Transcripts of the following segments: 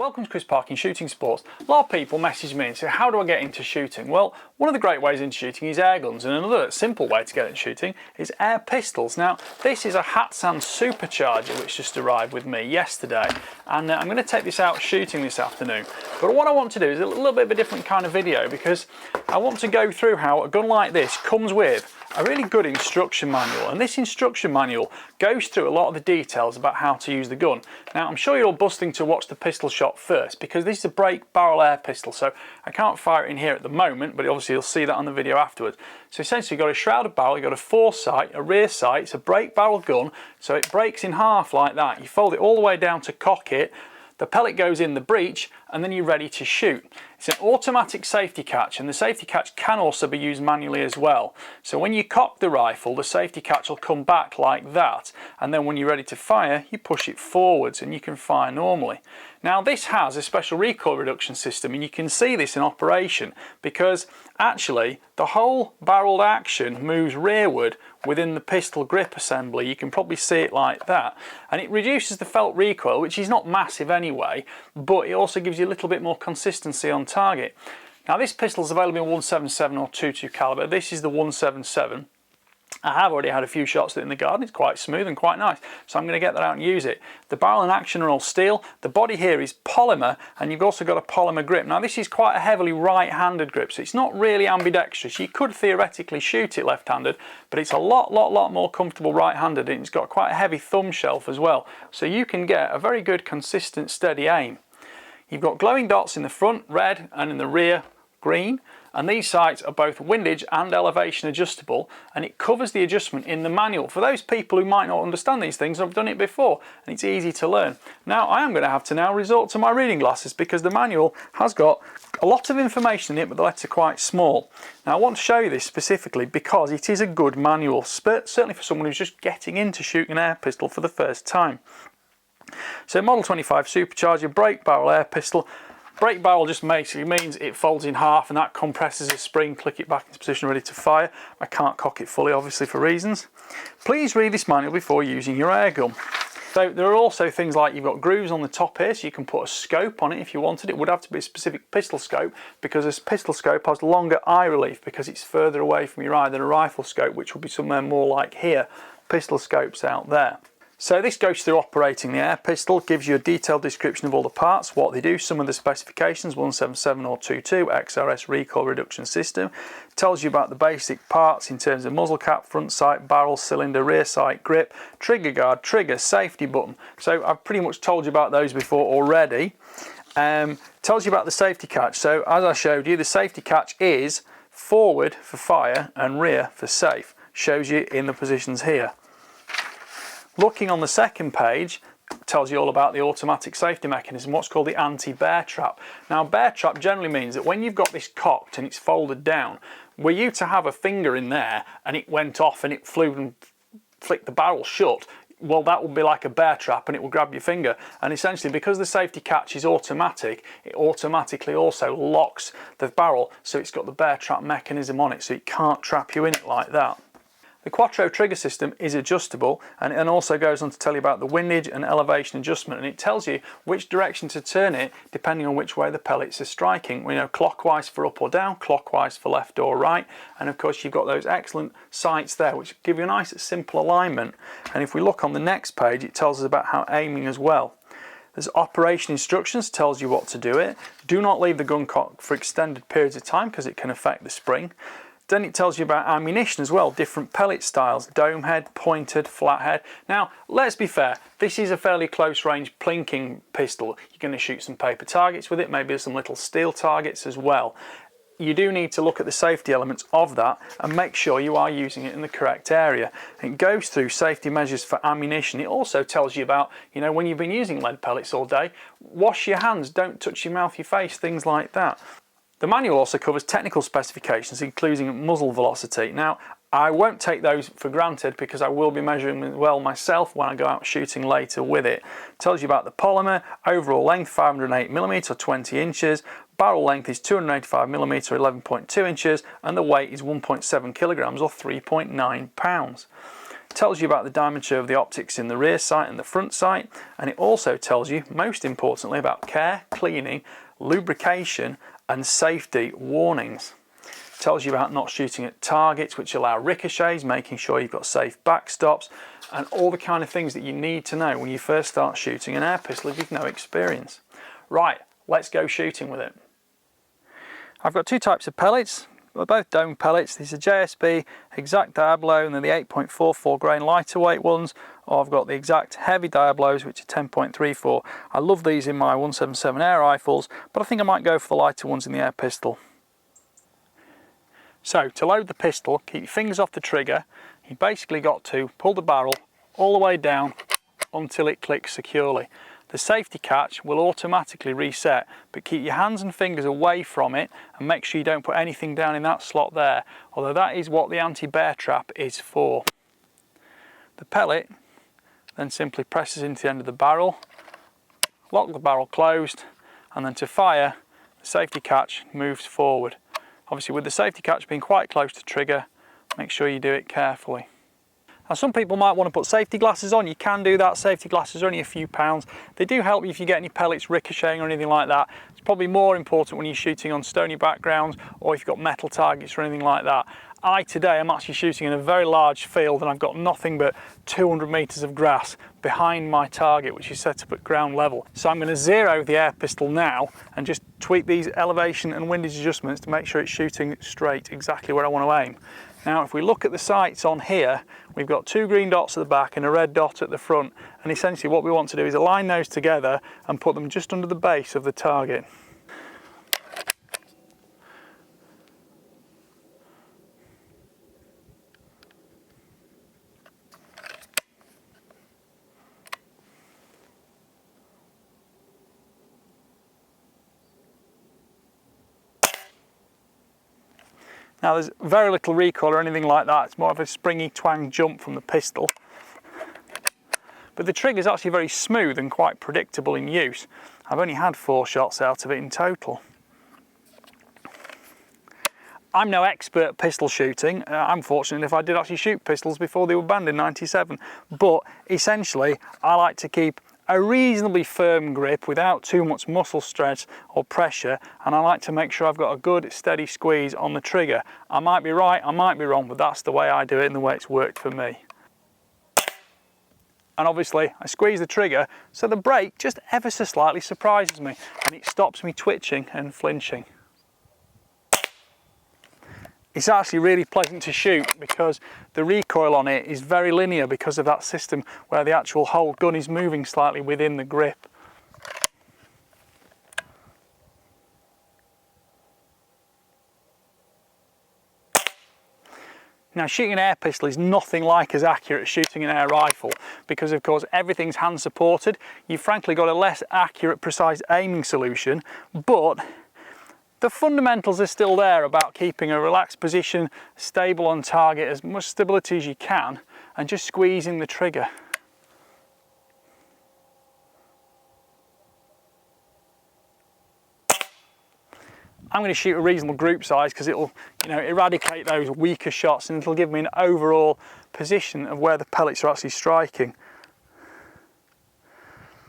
Welcome to Chris Parkin Shooting Sports. A lot of people message me and say, how do I get into shooting? Well, one of the great ways into shooting is air guns, and another simple way to get into shooting is air pistols. Now, this is a Hatsan Supercharger which just arrived with me yesterday, and I'm going to take this out shooting this afternoon. But what I want to do is a little bit of a different kind of video, because I want to go through how a gun like this comes with a really good instruction manual, and this instruction manual goes through a lot of the details about how to use the gun. Now, I'm sure you're all busting to watch the pistol shot first, because this is a break barrel air pistol, so I can't fire it in here at the moment, but obviously you'll see that on the video afterwards. So essentially you've got a shrouded barrel, you've got a foresight, a rear sight. It's a break barrel gun, so it breaks in half like that. You fold it all the way down to cock it, the pellet goes in the breech, and then you're ready to shoot. It's an automatic safety catch, and the safety catch can also be used manually as well. So when you cock the rifle, the safety catch will come back like that, and then when you're ready to fire, you push it forwards and you can fire normally. Now, this has a special recoil reduction system, and you can see this in operation because actually the whole barreled action moves rearward within the pistol grip assembly. You can probably see it like that, and it reduces the felt recoil, which is not massive anyway, but it also gives you a little bit more consistency on target. Now, this pistol is available in 177 or 22 caliber. This is the 177. I have already had a few shots in the garden. It's quite smooth and quite nice, so I'm going to get that out and use it. The barrel and action are all steel. The body here is polymer, and you've also got a polymer grip. Now, this is quite a heavily right-handed grip, so it's not really ambidextrous. You could theoretically shoot it left-handed, but it's a lot more comfortable right-handed, and it's got quite a heavy thumb shelf as well, so you can get a very good, consistent, steady aim. You've got glowing dots in the front, red, and in the rear, green. And these sights are both windage and elevation adjustable, and it covers the adjustment in the manual. For those people who might not understand these things, I've done it before, and it's easy to learn. Now, I am going to have to now resort to my reading glasses, because the manual has got a lot of information in it, but the letters are quite small. Now, I want to show you this specifically because it is a good manual, certainly for someone who's just getting into shooting an air pistol for the first time. So, Model 25 Supercharger break barrel air pistol. Break barrel just basically means it folds in half, and that compresses a spring, click it back into position, ready to fire. I can't cock it fully, obviously, for reasons. Please read this manual before using your air gun. So there are also things like you've got grooves on the top here, so you can put a scope on it if you wanted. It would have to be a specific pistol scope, because this pistol scope has longer eye relief because it's further away from your eye than a rifle scope, which would be somewhere more like here. Pistol scopes out there. So this goes through operating the air pistol, gives you a detailed description of all the parts, what they do, some of the specifications, 177 or 22, XRS recoil reduction system, tells you about the basic parts in terms of muzzle cap, front sight, barrel, cylinder, rear sight, grip, trigger guard, trigger, safety button. So I've pretty much told you about those before already. Tells you about the safety catch. So as I showed you, the safety catch is forward for fire and rear for safe. Shows you in the positions here. Looking on the second page, tells you all about the automatic safety mechanism, what's called the anti-bear trap. Now, bear trap generally means that when you've got this cocked and it's folded down, were you to have a finger in there and it went off and it flew and flicked the barrel shut, well, that would be like a bear trap, and it will grab your finger. And essentially, because the safety catch is automatic, it automatically also locks the barrel, so it's got the bear trap mechanism on it, so it can't trap you in it like that. The Quattro trigger system is adjustable, and also goes on to tell you about the windage and elevation adjustment, and it tells you which direction to turn it depending on which way the pellets are striking. We know clockwise for up or down, clockwise for left or right, and of course you've got those excellent sights there which give you a nice simple alignment. And if we look on the next page, it tells us about how aiming as well. There's operation instructions, tells you what to do it. Do not leave the gun cocked for extended periods of time because it can affect the spring. Then it tells you about ammunition as well, different pellet styles, dome head, pointed, flat head. Now, let's be fair, this is a fairly close range plinking pistol. You're going to shoot some paper targets with it, maybe some little steel targets as well. You do need to look at the safety elements of that and make sure you are using it in the correct area. It goes through safety measures for ammunition. It also tells you about, when you've been using lead pellets all day, wash your hands, don't touch your mouth, your face, things like that. The manual also covers technical specifications, including muzzle velocity. Now, I won't take those for granted because I will be measuring them well myself when I go out shooting later with it. It tells you about the polymer, overall length 508mm or 20 inches, barrel length is 285mm or 11.2 inches, and the weight is 1.7 kilograms or 3.9 pounds. It tells you about the diameter of the optics in the rear sight and the front sight, and it also tells you, most importantly, about care, cleaning, lubrication and safety warnings. It tells you about not shooting at targets which allow ricochets, making sure you've got safe backstops, and all the kind of things that you need to know when you first start shooting an air pistol if you've no experience. Right, let's go shooting with it. I've got two types of pellets. They're both dome pellets. These are JSB Exact Diablo, and they're the 8.44 grain lighter weight ones, or I've got the Exact Heavy Diablos, which are 10.34. I love these in my 177 air rifles, but I think I might go for the lighter ones in the air pistol. So to load the pistol, keep your fingers off the trigger. You basically got to pull the barrel all the way down until it clicks securely. The safety catch will automatically reset, but keep your hands and fingers away from it and make sure you don't put anything down in that slot there, although that is what the anti-bear trap is for. The pellet then simply presses into the end of the barrel, lock the barrel closed, and then to fire, the safety catch moves forward. Obviously, with the safety catch being quite close to trigger, make sure you do it carefully. Now, some people might want to put safety glasses on. You can do that. Safety glasses are only a few pounds. They do help you if you get any pellets ricocheting or anything like that. It's probably more important when you're shooting on stony backgrounds or if you've got metal targets or anything like that. Today I'm actually shooting in a very large field and I've got nothing but 200 metres of grass behind my target, which is set up at ground level. So I'm going to zero the air pistol now and just tweak these elevation and windage adjustments to make sure it's shooting straight exactly where I want to aim. Now, if we look at the sights on here, we've got two green dots at the back and a red dot at the front, and essentially what we want to do is align those together and put them just under the base of the target. Now, there's very little recoil or anything like that. It's more of a springy twang jump from the pistol. But the trigger is actually very smooth and quite predictable in use. I've only had 4 shots out of it in total. I'm no expert at pistol shooting. I'm fortunate if I did actually shoot pistols before they were banned in '97. But essentially, I like to keep a reasonably firm grip without too much muscle stress or pressure, and I like to make sure I've got a good steady squeeze on the trigger. I might be right, I might be wrong, but that's the way I do it and the way it's worked for me. And obviously I squeeze the trigger so the brake just ever so slightly surprises me and it stops me twitching and flinching. It's actually really pleasant to shoot because the recoil on it is very linear because of that system where the actual whole gun is moving slightly within the grip. Now, shooting an air pistol is nothing like as accurate as shooting an air rifle because, of course, everything's hand supported. You've frankly got a less accurate, precise aiming solution, but the fundamentals are still there about keeping a relaxed position, stable on target, as much stability as you can, and just squeezing the trigger. I'm going to shoot a reasonable group size because it'll, eradicate those weaker shots and it'll give me an overall position of where the pellets are actually striking.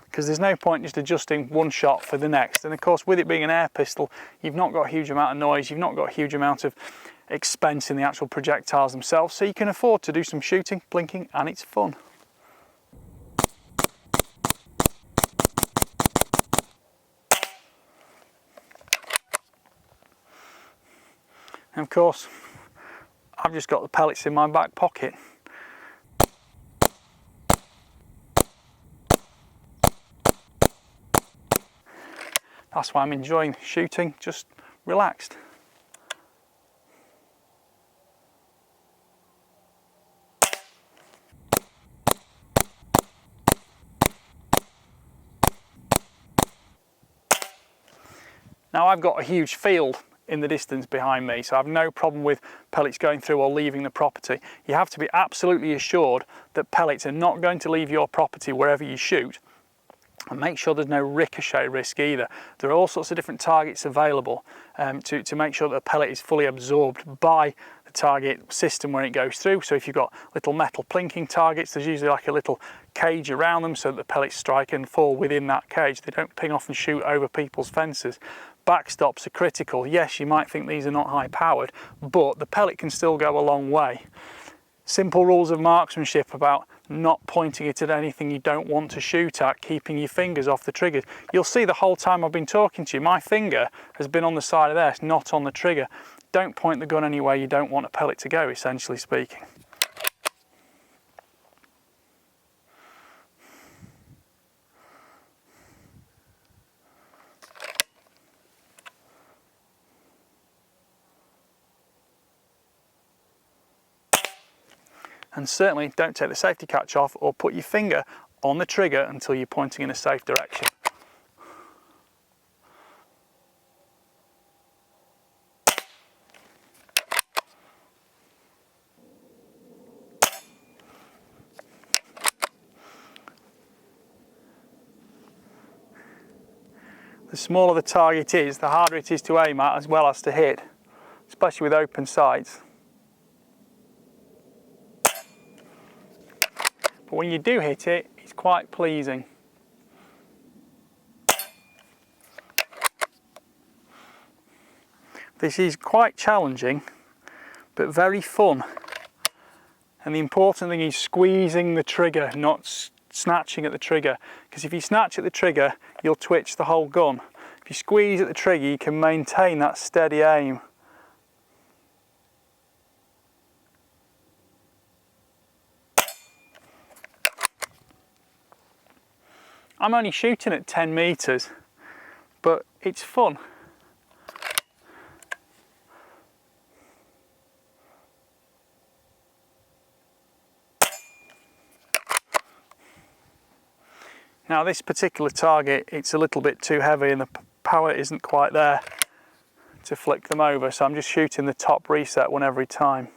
Because there's no point just adjusting one shot for the next. And of course, with it being an air pistol, you've not got a huge amount of noise, you've not got a huge amount of expense in the actual projectiles themselves, so you can afford to do some shooting, blinking, and it's fun. And of course, I've just got the pellets in my back pocket. That's why I'm enjoying shooting, just relaxed. Now, I've got a huge field in the distance behind me, so I have no problem with pellets going through or leaving the property. You have to be absolutely assured that pellets are not going to leave your property wherever you shoot, and make sure there's no ricochet risk either. There are all sorts of different targets available to make sure that the pellet is fully absorbed by the target system where it goes through. So if you've got little metal plinking targets, there's usually like a little cage around them so that the pellets strike and fall within that cage. They don't ping off and shoot over people's fences. Backstops are critical. Yes, you might think these are not high powered, but the pellet can still go a long way. Simple rules of marksmanship about not pointing it at anything you don't want to shoot at, keeping your fingers off the trigger. You'll see the whole time I've been talking to you, my finger has been on the side of there, it's not on the trigger. Don't point the gun anywhere you don't want a pellet to go, essentially speaking. And certainly don't take the safety catch off or put your finger on the trigger until you're pointing in a safe direction. The smaller the target is, the harder it is to aim at as well as to hit, especially with open sights. But when you do hit it, it's quite pleasing. This is quite challenging, but very fun. And the important thing is squeezing the trigger, not snatching at the trigger. Because if you snatch at the trigger, you'll twitch the whole gun. If you squeeze at the trigger, you can maintain that steady aim. I'm only shooting at 10 meters, but it's fun. Now this particular target, it's a little bit too heavy and the power isn't quite there to flick them over, so I'm just shooting the top reset one every time.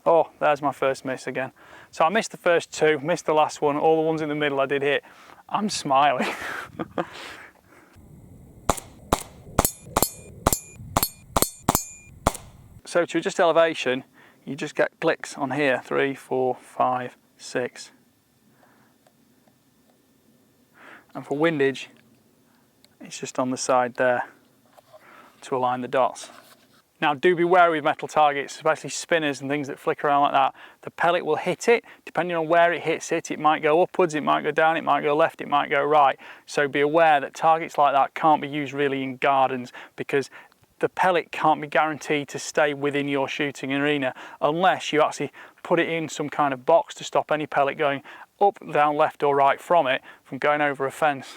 Oh, there's my first miss again. So I missed the first two, missed the last one, all the ones in the middle I did hit. I'm smiling. So to adjust elevation, you just get clicks on here, 3, 4, 5, 6. And for windage, it's just on the side there to align the dots. Now do be wary of metal targets, especially spinners and things that flick around like that. The pellet will hit it, depending on where it hits it. It might go upwards, it might go down, it might go left, it might go right. So be aware that targets like that can't be used really in gardens, because the pellet can't be guaranteed to stay within your shooting arena unless you actually put it in some kind of box to stop any pellet going up, down, left or right from it from going over a fence.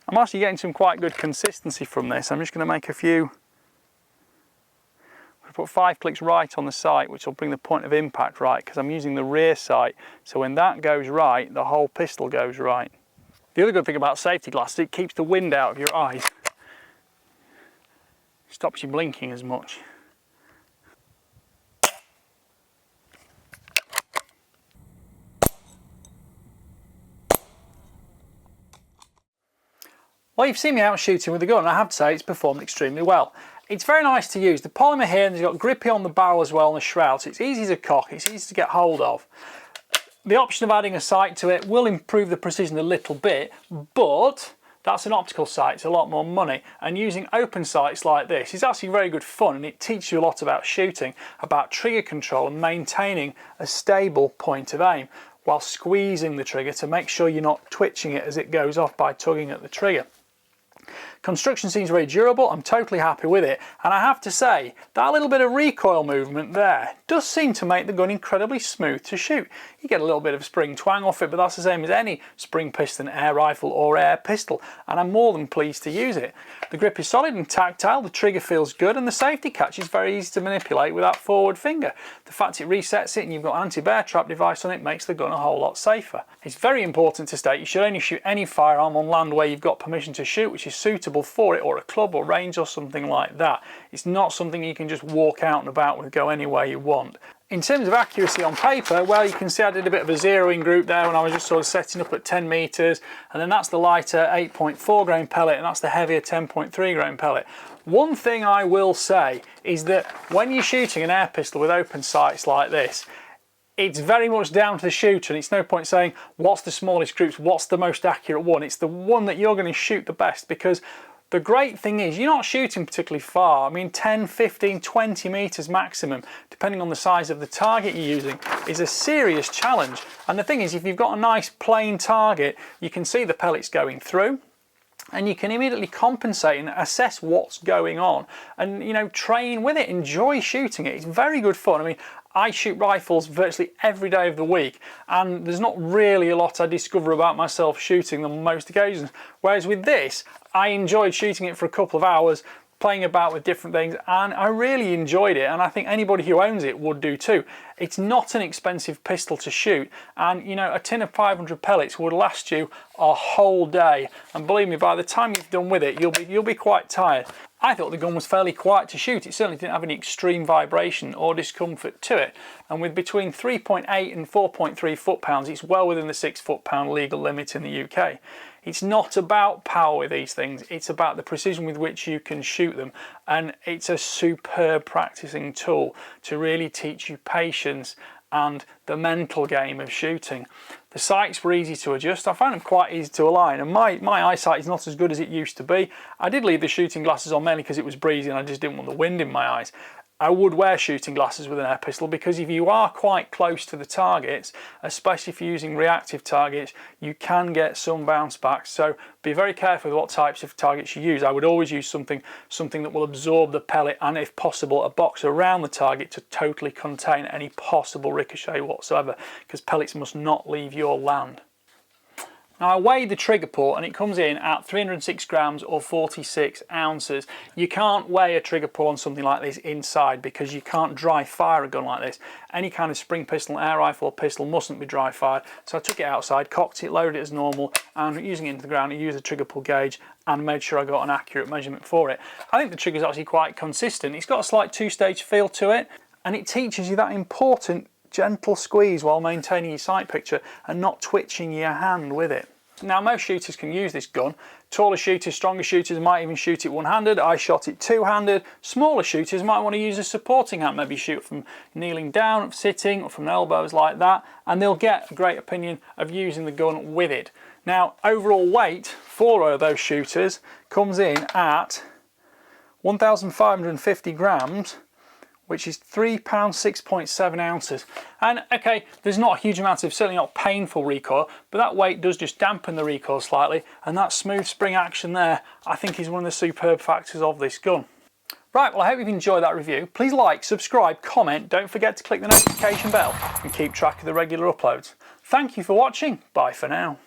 I'm actually getting some quite good consistency from this. I'm just going to make a few. I'll put 5 clicks right on the sight, which will bring the point of impact right, because I'm using the rear sight. So when that goes right, the whole pistol goes right. The other good thing about safety glasses, it keeps the wind out of your eyes. Stops you blinking as much. Well, you've seen me out shooting with the gun, and I have to say it's performed extremely well. It's very nice to use. The polymer here, and it's got grippy on the barrel as well, and the shroud, so it's easy to cock, it's easy to get hold of. The option of adding a sight to it will improve the precision a little bit, but that's an optical sight, it's a lot more money. And using open sights like this is actually very good fun, and it teaches you a lot about shooting, about trigger control and maintaining a stable point of aim while squeezing the trigger to make sure you're not twitching it as it goes off by tugging at the trigger. Construction seems very durable, I'm totally happy with it, and I have to say that little bit of recoil movement there does seem to make the gun incredibly smooth to shoot. You get a little bit of spring twang off it, but that's the same as any spring piston air rifle or air pistol, and I'm more than pleased to use it. The grip is solid and tactile, the trigger feels good, and the safety catch is very easy to manipulate with that forward finger. The fact it resets it and you've got an anti-bear trap device on it makes the gun a whole lot safer. It's very important to state you should only shoot any firearm on land where you've got permission to shoot, which is suitable for it, or a club or range or something like that. It's not something you can just walk out and about with, go anywhere you want. In terms of accuracy on paper, well, you can see I did a bit of a zeroing group there when I was just sort of setting up at 10 meters, and then that's the lighter 8.4 grain pellet, and that's the heavier 10.3 grain pellet. One thing I will say is that when you're shooting an air pistol with open sights like this, it's very much down to the shooter, and it's no point saying what's the smallest groups, what's the most accurate one. It's the one that you're going to shoot the best, because the great thing is you're not shooting particularly far. I mean, 10, 15, 20 meters maximum, depending on the size of the target you're using, is a serious challenge. And the thing is, if you've got a nice plain target, you can see the pellets going through, and you can immediately compensate and assess what's going on, and, you know, train with it, enjoy shooting it. It's very good fun. I mean, I shoot rifles virtually every day of the week, and there's not really a lot I discover about myself shooting them on most occasions. Whereas with this, I enjoyed shooting it for a couple of hours, playing about with different things, and I really enjoyed it, and I think anybody who owns it would do too. It's not an expensive pistol to shoot, and you know, a tin of 500 pellets would last you a whole day, and believe me, by the time you've done with it, you'll be quite tired. I thought the gun was fairly quiet to shoot. It certainly didn't have any extreme vibration or discomfort to it, and with between 3.8 and 4.3 foot-pounds, it's well within the 6 foot-pound legal limit in the UK. It's not about power with these things, it's about the precision with which you can shoot them, and it's a superb practicing tool to really teach you patience and the mental game of shooting. The sights were easy to adjust. I found them quite easy to align, and my eyesight is not as good as it used to be. I did leave the shooting glasses on mainly because it was breezy and I just didn't want the wind in my eyes. I would wear shooting glasses with an air pistol, because if you are quite close to the targets, especially if you're using reactive targets, you can get some bounce backs. So be very careful with what types of targets you use. I would always use something that will absorb the pellet, and if possible a box around the target to totally contain any possible ricochet whatsoever, because pellets must not leave your land. Now, I weighed the trigger port and it comes in at 306 grams or 46 ounces. You can't weigh a trigger port on something like this inside, because you can't dry fire a gun like this. Any kind of spring pistol, air rifle or pistol mustn't be dry fired. So I took it outside, cocked it, loaded it as normal, and using it into the ground, I used a trigger pull gauge and made sure I got an accurate measurement for it. I think the trigger is actually quite consistent. It's got a slight two-stage feel to it, and it teaches you that important gentle squeeze while maintaining your sight picture and not twitching your hand with it. Now, most shooters can use this gun. Taller shooters, stronger shooters might even shoot it one-handed. I shot it two-handed. Smaller shooters might want to use a supporting hand, maybe shoot from kneeling down, sitting, or from elbows like that, and they'll get a great opinion of using the gun with it. Now, overall weight for those shooters comes in at 1,550 grams, which is £3, 6.7 ounces. And okay, there's not a huge amount of, certainly not painful recoil, but that weight does just dampen the recoil slightly, and that smooth spring action there, I think, is one of the superb factors of this gun. Right, well, I hope you've enjoyed that review. Please like, subscribe, comment, don't forget to click the notification bell and keep track of the regular uploads. Thank you for watching, bye for now.